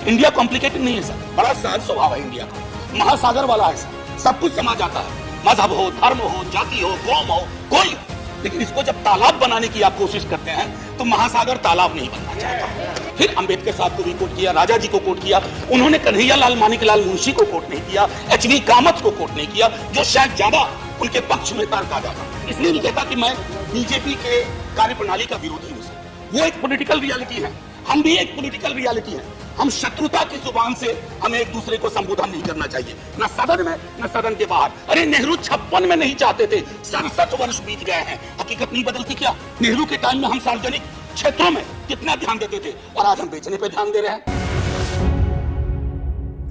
India complicated नहीं है sir, बड़ा सहज स्वभाव है इंडिया का, महासागर वाला है सर, सब कुछ समा जाता है, मजहब हो, धर्म हो, जाति हो, कौम हो, कोई हो। लेकिन इसको जब तालाब बनाने की आप कोशिश करते हैं तो महासागर तालाब नहीं बनना चाहता। फिर अंबेडकर साहब को भी कोट किया, राजा जी को कोट किया, उन्होंने कन्हैया लाल मानिकलाल मुंशी को कोट नहीं किया, एचवी कामत को कोट नहीं किया, जो शायद ज्यादा उनके पक्ष में तर्क आ जाता। इसलिए नहीं कहता कि मैं बीजेपी के कार्यप्रणाली का विरोधी हूं सर, वो एक पॉलिटिकल रियलिटी है, हम भी एक पॉलिटिकल रियलिटी है। हम शत्रुता की जुबान से हमें एक दूसरे को संबोधन नहीं करना चाहिए, न सदन में न सदन के बाहर। अरे नेहरू 56 में नहीं चाहते थे, 67 वर्ष बीत गए हैं, हकीकत नहीं बदलती क्या? नेहरू के टाइम में हम सार्वजनिक क्षेत्रों में कितना ध्यान देते थे और आज हम बेचने पे ध्यान दे रहे हैं।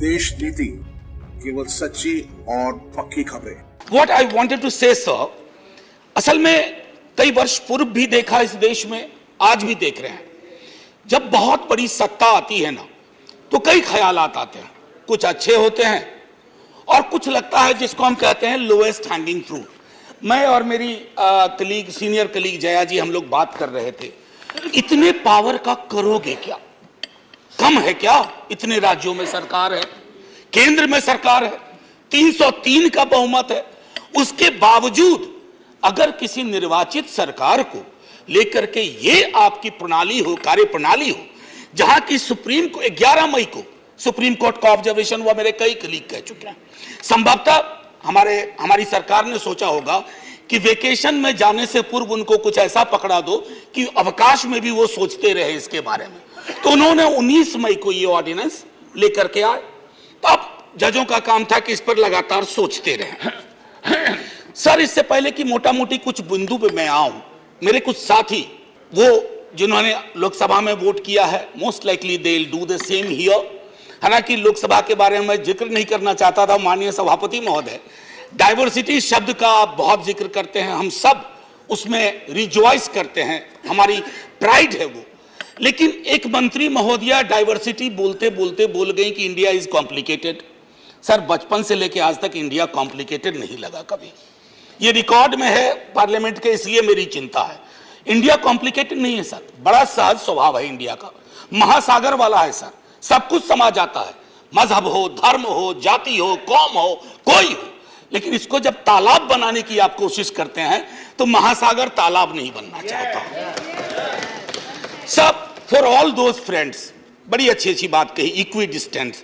देश नीति केवल सच्ची और पक्की खबरें। What I wanted to say sir, असल में कई वर्ष पूर्व भी देखा इस देश में, आज भी देख रहे हैं, जब बहुत बड़ी सत्ता आती है ना तो कई ख्यालात आते हैं, कुछ अच्छे होते हैं और कुछ लगता है जिसको हम कहते हैं लोएस्ट हैंगिंग फ्रूट। मैं और मेरी कलीग, सीनियर कलीग जया जी, हम लोग बात कर रहे थे, इतने पावर का करोगे क्या? कम है क्या? इतने राज्यों में सरकार है, केंद्र में सरकार है, 303 का बहुमत है, उसके बावजूद अगर किसी निर्वाचित सरकार को लेकर के ये आपकी प्रणाली हो, कार्य प्रणाली हो, जहां की सुप्रीम को 11 मई को सुप्रीम कोर्ट का ऑब्जर्वेशन हुआ, मेरे कई कलीग कह चुके हैं। संभवतः हमारी सरकार ने सोचा होगा कि वेकेशन में जाने से पूर्व उनको कुछ ऐसा पकड़ा दो कि अवकाश में भी वो सोचते रहे इसके बारे में, तो उन्होंने 19 मई को ये ऑर्डिनेंस लेकर के आए। तो अब जजों का काम था कि इस पर लगातार सोचते रहे। सर, इससे पहले कि मोटा मोटी कुछ बिंदु पे मैं आऊं, मेरे कुछ साथी वो जिन्होंने लोकसभा में वोट किया है, most likely they will do the same here. हालांकि लोकसभा के बारे में जिक्र नहीं करना चाहता था माननीय सभापति महोदय, डाइवर्सिटी शब्द का आप बहुत जिक्र करते हैं, हम सब उसमें रिजॉइस करते हैं, हमारी प्राइड है वो। लेकिन एक मंत्री महोदया डाइवर्सिटी बोलते बोलते बोल गई कि इंडिया इज कॉम्प्लिकेटेड। सर, बचपन से लेकर आज तक इंडिया कॉम्प्लिकेटेड नहीं लगा कभी, ये रिकॉर्ड में है पार्लियामेंट के, इसलिए मेरी चिंता है। इंडिया कॉम्प्लिकेटेड नहीं है सर, बड़ा सहज स्वभाव है इंडिया का, महासागर वाला है सर, सब कुछ समा जाता है, मजहब हो, धर्म हो, जाति हो, कौम हो, कोई हो। लेकिन इसको जब तालाब बनाने की आप कोशिश करते हैं तो महासागर तालाब नहीं बनना चाहता। सब फॉर ऑल दोज फ्रेंड्स, बड़ी अच्छी अच्छी बात कही, equi distance.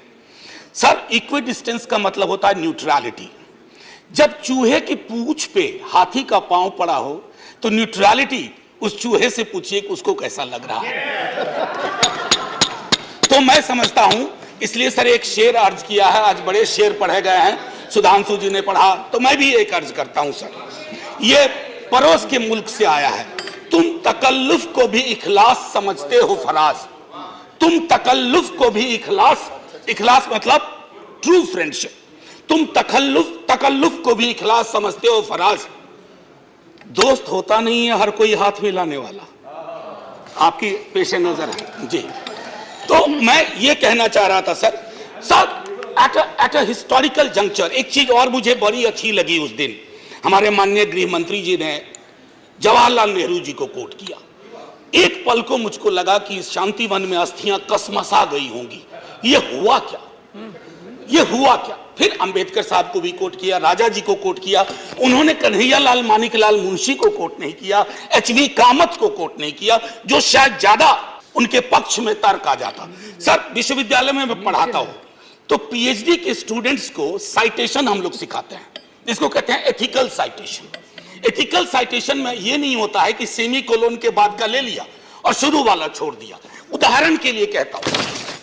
Sir, equi distance का मतलब होता है न्यूट्रलिटी। जब चूहे की पूंछ पे हाथी का पांव पड़ा हो तो न्यूट्रलिटी, उस चूहे से पूछिए कि उसको कैसा लग रहा है। तो मैं समझता हूं, इसलिए सर एक शेर अर्ज किया है, आज बड़े शेर पढ़े गए हैं, सुधांशु जी ने पढ़ा, तो मैं भी एक अर्ज करता हूं सर, ये पड़ोस के मुल्क से आया है। तुम तकल्लुफ को भी इखलास समझते हो फराज, तुम तकल्लुफ को भी इखलास, इखलास मतलब ट्रू फ्रेंडशिप, तुम तकल्लुफ को भी इखलास समझते हो फराज। दोस्त होता नहीं है हर कोई हाथ मिलाने वाला, आपकी पेशे नजर है जी। तो मैं ये कहना चाह रहा था sir, at a historical juncture, एक चीज और मुझे बड़ी अच्छी लगी उस दिन, हमारे माननीय गृह मंत्री जी ने जवाहरलाल नेहरू जी को कोट किया। एक पल को मुझको लगा कि इस शांतिवन में अस्थियां कसमसा गई होंगी, ये हुआ क्या, ये हुआ क्या? फिर अंबेडकर साहब को भी कोट किया, राजा जी को कोट किया, उन्होंने कन्हैया लाल मानिकलाल मुंशी को कोट नहीं किया, एचवी कामत को कोट नहीं किया, जो शायद ज्यादा उनके पक्ष में तर्क आ जाता। सर, विश्वविद्यालय में मैं पढ़ाता हूं तो पीएचडी के स्टूडेंट्स को साइटेशन हम लोग सिखाते हैं, इसको कहते हैं एथिकल साइटेशन। एथिकल साइटेशन में यह नहीं होता है कि सेमी कोलोन के बाद का ले लिया और शुरू वाला छोड़ दिया। उदाहरण के लिए कहता हूं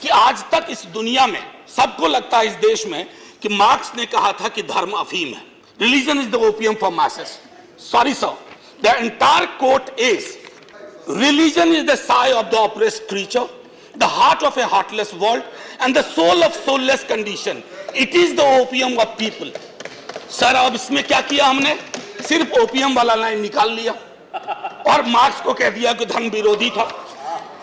कि आज तक इस दुनिया में सबको लगता है इस देश में कि मार्क्स ने कहा था कि धर्म अफीम है, religion is the opium for masses. Sorry sir, the entire quote is religion is the sigh of the oppressed creature, the heart of a heartless world and the soul of soulless condition. It is the opium of people. Sir, अब इसमें क्या किया हमने? सिर्फ opium वाला line निकाल लिया और मार्क्स को कह दिया कि धर्म विरोधी था।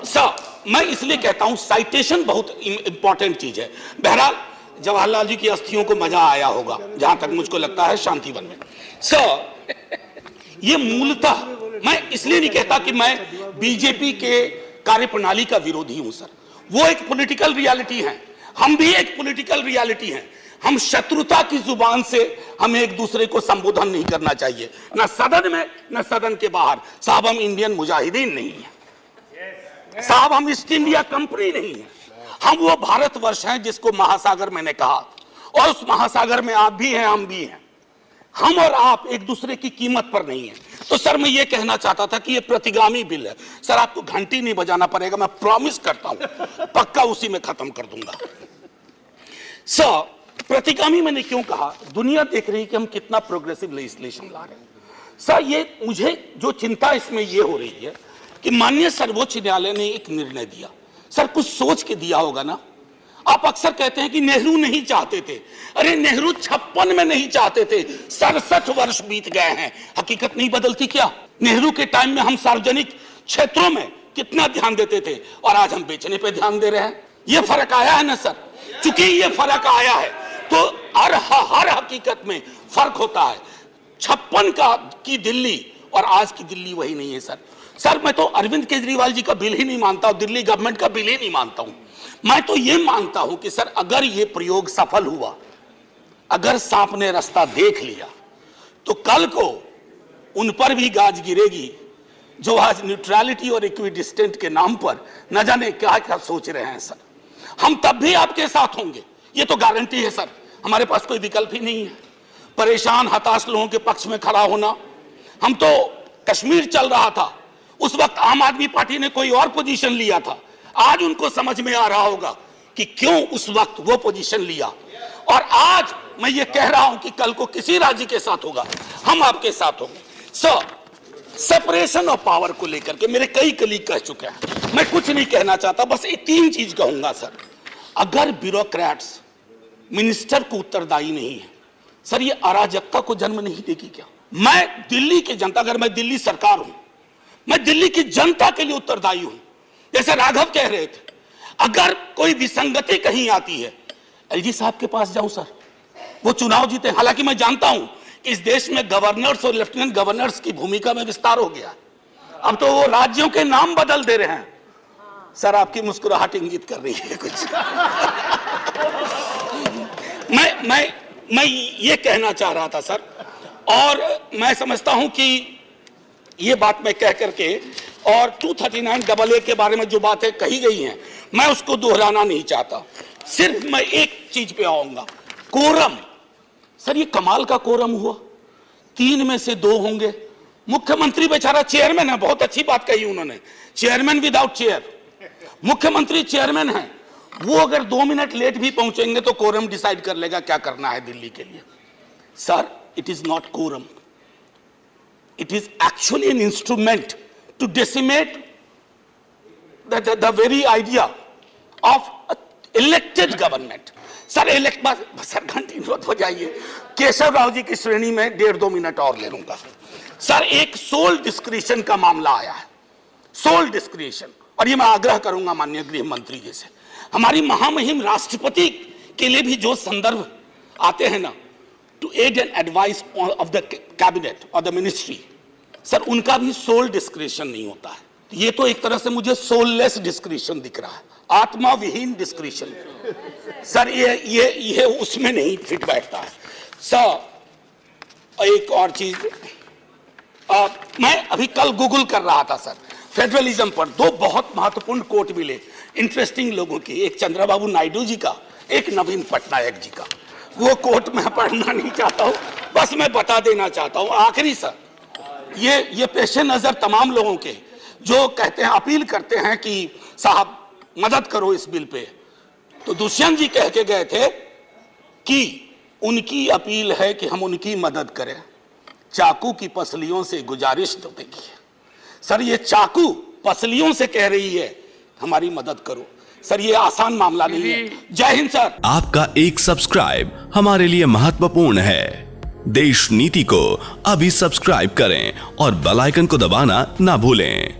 सर, मैं इसलिए कहता हूं साइटेशन बहुत इंपॉर्टेंट चीज है। बहरहाल जवाहरलाल जी की अस्थियों को मजा आया होगा, जहां तक मुझको लगता है शांतिवन में। सर, ये मूलतः मैं इसलिए नहीं कहता कि मैं बीजेपी के कार्यप्रणाली का विरोधी हूं सर, वो एक पॉलिटिकल रियलिटी है, हम भी एक पॉलिटिकल रियलिटी हैं। हम शत्रुता की जुबान से हमें एक दूसरे को संबोधन नहीं करना चाहिए, न सदन में न सदन के बाहर। साहब हम इंडियन मुजाहिदीन नहीं है साहब, हम ईस्ट इंडिया कंपनी नहीं है, हम वो भारतवर्ष हैं जिसको महासागर मैंने कहा, और उस महासागर में आप भी हैं, हम भी हैं। हम और आप एक दूसरे की कीमत पर नहीं है। तो सर मैं ये कहना चाहता था कि ये प्रतिगामी बिल है सर, आपको घंटी नहीं बजाना पड़ेगा, मैं प्रॉमिस करता हूं, पक्का उसी में खत्म कर दूंगा। सर प्रतिगामी मैंने क्यों कहा, दुनिया देख रही है कि हम कितना प्रोग्रेसिव लेजिस्लेशन ला रहे हैं। सर ये मुझे जो चिंता इसमें ये हो रही है कि माननीय सर्वोच्च न्यायालय ने एक निर्णय दिया, सर कुछ सोच के दिया होगा ना। आप अक्सर कहते हैं कि नेहरू नहीं चाहते थे, अरे नेहरू 56 में नहीं चाहते थे, 67 वर्ष बीत गए हैं, हकीकत नहीं बदलती क्या? नेहरू के टाइम में हम सार्वजनिक क्षेत्रों में कितना ध्यान देते थे और आज हम बेचने पे ध्यान दे रहे हैं। ये फर्क आया है ना सर, चूंकि ये फर्क आया है तो हर हकीकत में फर्क होता है। 56 की दिल्ली और आज की दिल्ली वही नहीं है सर। सर मैं तो अरविंद केजरीवाल जी का बिल ही नहीं मानता हूं, दिल्ली गवर्नमेंट का बिल ही नहीं मानता हूं। मैं तो ये मानता हूं कि सर अगर ये प्रयोग सफल हुआ, अगर सांप ने रास्ता देख लिया, तो कल को उन पर भी गाज गिरेगी जो आज न्यूट्रलिटी और इक्विडिस्टेंट के नाम पर न जाने क्या क्या सोच रहे हैं। सर हम तब भी आपके साथ होंगे, ये तो गारंटी है सर, हमारे पास कोई विकल्प ही नहीं है। परेशान हताश लोगों के पक्ष में खड़ा होना। हम तो कश्मीर चल रहा था, उस वक्त आम आदमी पार्टी ने कोई और पोजीशन लिया था, आज उनको समझ में आ रहा होगा कि क्यों उस वक्त वो पोजीशन लिया। और आज मैं ये कह रहा हूं कि कल को किसी राज्य के साथ होगा, हम आपके साथ होंगे। सर सेपरेशन ऑफ पावर को लेकर के मेरे कई कलीग कह चुके हैं, मैं कुछ नहीं कहना चाहता, बस ये 3 चीज कहूंगा सर। अगर ब्यूरोक्रेट्स मिनिस्टर को उत्तरदायी नहीं है सर, ये अराजकता को जन्म नहीं देगी क्या? मैं दिल्ली की जनता, अगर मैं दिल्ली सरकार हूं, मैं दिल्ली की जनता के लिए उत्तरदायी हूं। जैसे राघव कह रहे थे, अगर कोई विसंगति कहीं आती है, एलजी साहब के पास जाऊं सर, वो चुनाव जीते। हालांकि मैं जानता हूं कि इस देश में गवर्नर्स और लेफ्टिनेंट गवर्नर्स की भूमिका में विस्तार हो गया, अब तो वो राज्यों के नाम बदल दे रहे हैं। सर आपकी मुस्कुराहट इंगित कर रही है कुछ। मैं ये कहना चाह रहा था सर, और मैं समझता हूं कि ये बात मैं कह करके, और 239AA के बारे में जो बातें कही गई हैं मैं उसको दोहराना नहीं चाहता, सिर्फ मैं एक चीज पे आऊंगा, कोरम। सर ये कमाल का कोरम हुआ, 3 में से 2 होंगे। मुख्यमंत्री बेचारा चेयरमैन है, बहुत अच्छी बात कही उन्होंने, चेयरमैन विदाउट चेयर। मुख्यमंत्री चेयरमैन है, वो अगर 2 मिनट लेट भी पहुंचेंगे तो कोरम डिसाइड कर लेगा क्या करना है दिल्ली के लिए। Sir it is not quorum, it is actually an instrument to decimate the very idea of elected government. Sir sir घंटी मत हो जाइए, केशव राव जी की श्रेणी में 1.5-2 मिनट और ले लूंगा। सर एक सोल डिस्क्रिशन का मामला आया है, सोल डिस्क्रिशन, और ये मैं आग्रह करूंगा माननीय गृह मंत्री जी से, हमारी महामहिम राष्ट्रपति के लिए भी जो संदर्भ आते हैं ना, to aid and advice of the cabinet और द मिनिस्ट्री, सर उनका भी सोल डिस्क्रिशन नहीं होता है। ये तो एक तरह से मुझे सोललेस डिस्क्रिशन दिख रहा है, आत्मा विहीन डिस्क्रिशन। सर ये उसमें नहीं फिट बैठता है। सर एक और चीज, मैं अभी कल गूगल कर रहा था सर, फेडरलिज्म पर 2 बहुत महत्वपूर्ण कोट मिले इंटरेस्टिंग लोगों की, एक चंद्रबाबू नायडू जी का, एक नवीन पटनायक जी का। वो कोट मैं पढ़ना नहीं चाहता हूं, बस मैं बता देना चाहता हूं। आखिरी सर, ये पेशे नजर तमाम लोगों के जो कहते हैं, अपील करते हैं कि साहब मदद करो इस बिल पे, तो दुष्यंत जी कह के गए थे कि उनकी अपील है कि हम उनकी मदद करें, चाकू की पसलियों से गुजारिश तो देखिए। सर ये चाकू पसलियों से कह रही है हमारी मदद करो। सर ये आसान मामला नहीं है। जय हिंद सर। आपका एक सब्सक्राइब हमारे लिए महत्वपूर्ण है। देश नीति को अभी सब्सक्राइब करें और बेल आइकन को दबाना ना भूलें।